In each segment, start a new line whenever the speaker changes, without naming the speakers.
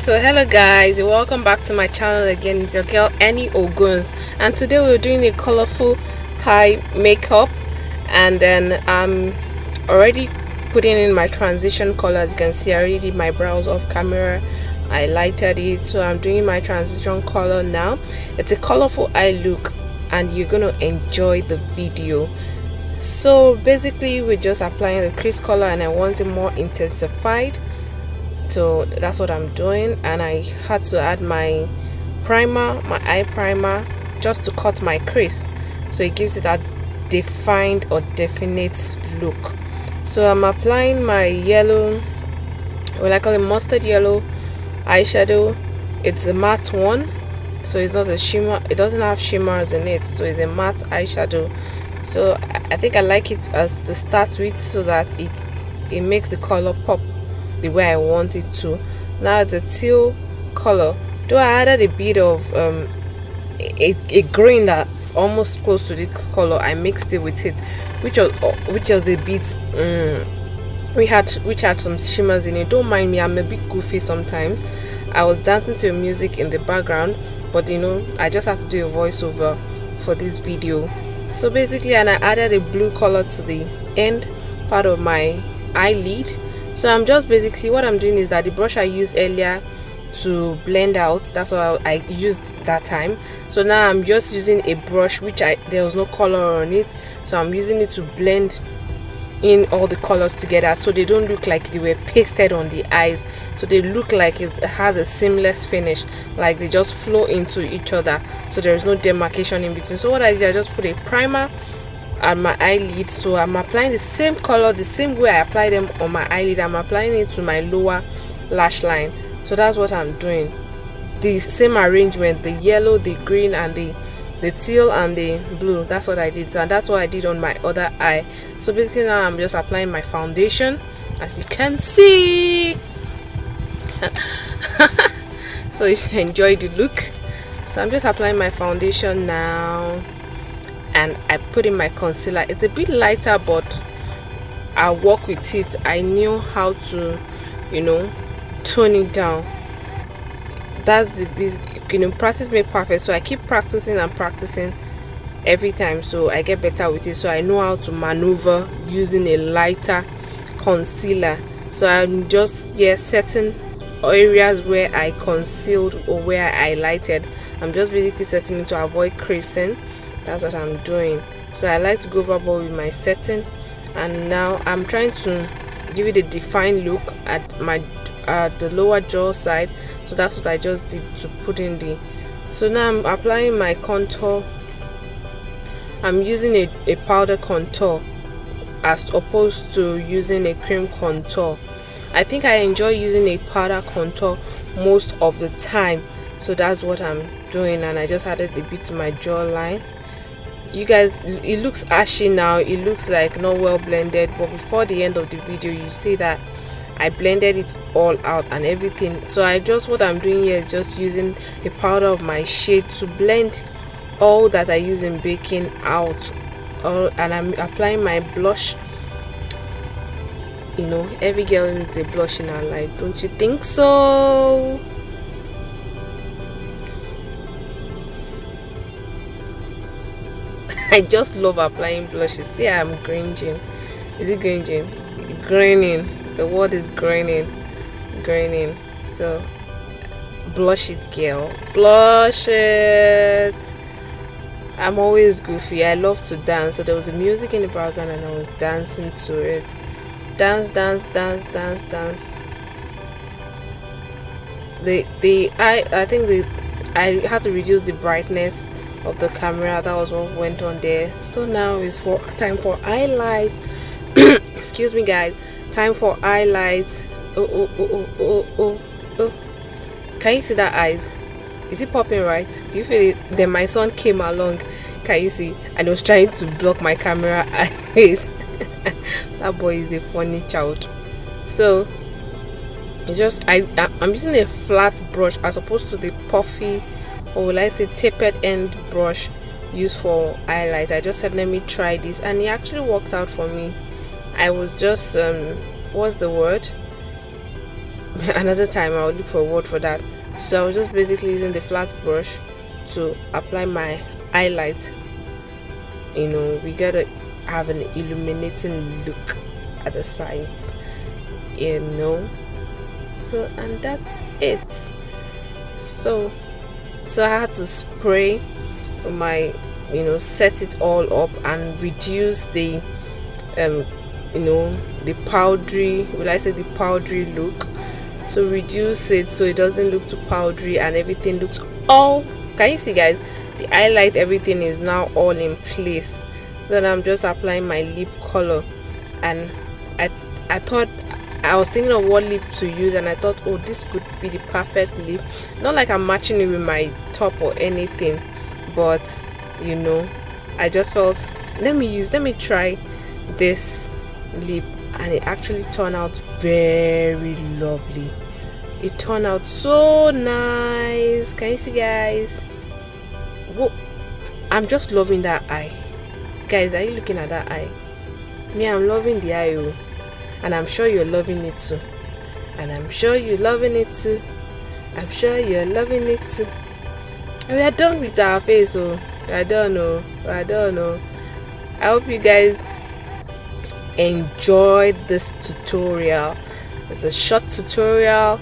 So hello guys, welcome back to my channel again. It's your girl Enny Oguns, and today we're doing a colorful high makeup, and then I'm already putting in my transition color. As you can see, I already did my brows off camera. I lighted it, so I'm doing my transition color now. It's a colorful eye look and you're gonna enjoy the video. So basically we're just applying the crease color and I want it more intensified, so that's what I'm doing. And I had to add my primer, my eye primer, just to cut my crease, so it gives it that defined or definite look. So I'm applying my yellow, what I call it, mustard yellow eyeshadow. It's a matte one, so it's not a shimmer, it doesn't have shimmers in it, so it's a matte eyeshadow. So I think I like it as to start with, so that it makes the color pop the way I want it to. Now it's a teal color, though I added a bit of a green that's almost close to the color. I mixed it with it, which was a bit which had some shimmers in it. Don't mind me, I'm a bit goofy sometimes. I was dancing to music in the background, but you know, I just have to do a voiceover for this video. So basically, and I added a blue color to the end part of my eyelid. So I'm just basically, what I'm doing is that the brush I used earlier to blend out, that's what I used that time. So now I'm just using a brush which there was no color on it, so I'm using it to blend in all the colors together, so they don't look like they were pasted on the eyes, so they look like it has a seamless finish, like they just flow into each other, so there is no demarcation in between. So what I did, I just put a primer at my eyelid. So I'm applying the same color, the same way I apply them on my eyelid, I'm applying it to my lower lash line. So that's what I'm doing, the same arrangement, the yellow, the green, and the teal and the blue. That's what I did. So, and that's what I did on my other eye. So basically now I'm just applying my foundation, as you can see. So you enjoy the look. So I'm just applying my foundation now, and I put in my concealer. It's a bit lighter, but I'll work with it. I knew how to, you know, tone it down. That's the basic, you know, practice makes perfect. So I keep practicing and practicing every time, so I get better with it. So I know how to maneuver using a lighter concealer. So I'm just certain areas where I concealed or where I highlighted, I'm just basically setting it to avoid creasing. That's what I'm doing. So I like to go overboard with my setting, and now I'm trying to give it a defined look at my the lower jaw side. So that's what I just did to put in the. So now I'm applying my contour. I'm using a powder contour as opposed to using a cream contour. I think I enjoy using a powder contour most of the time, so that's what I'm doing. And I just added a bit to my jawline. You guys, it looks ashy now, it looks like not well blended, but before the end of the video you see that I blended it all out and everything. So what I'm doing here is just using a powder of my shade to blend all that I use in baking out, and I'm applying my blush. You know, every girl needs a blush in her life, don't you think so? I just love applying blushes. See, I'm gringing. Is it gringing? Graining. The word is graining. So blush it, girl, blush it. I'm always goofy, I love to dance. So there was a music in the background and I was dancing to it. Dance. I had to reduce the brightness of the camera. That was what went on there. So now it's time for highlight. Excuse me guys, time for highlights. Oh. Can you see that eyes? Is it popping right? Do you feel it? Then my son came along, can you see, and was trying to block my camera eyes. That boy is a funny child. So I'm using a flat brush as opposed to the puffy, or will I say tapered end brush used for highlight. I just said let me try this, and it actually worked out for me. I was just what's the word, another time I'll look for a word for that. So I was just basically using the flat brush to apply my highlight. You know, we gotta have an illuminating look at the sides, you know. So, and that's it. So I had to spray my, you know, set it all up and reduce the you know, the powdery, will I say the powdery look. So reduce it so it doesn't look too powdery and everything looks all, can you see guys, the highlight, everything is now all in place. So then I'm just applying my lip color, and I thought, I was thinking of what lip to use, and I thought, oh, this could be the perfect lip. Not like I'm matching it with my top or anything, but you know, I just felt, let me try this lip, and it actually turned out very lovely. It turned out so nice. Can you see guys? Whoa, I'm just loving that eye. Guys, are you looking at that eye? Me, I'm loving the eye, oh. And I'm sure you're loving it too. And I'm sure you're loving it too. I'm sure you're loving it too. And we are done with our face, oh. I don't know. I hope you guys enjoyed this tutorial. It's a short tutorial,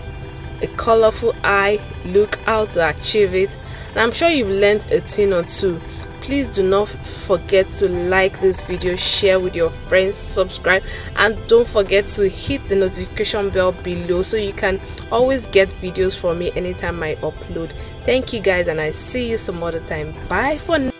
a colorful eye look, how to achieve it, and I'm sure you've learned a thing or two. Please do not forget to like this video, share with your friends, subscribe, and don't forget to hit the notification bell below so you can always get videos from me anytime I upload. Thank you guys, and I see you some other time. Bye for now.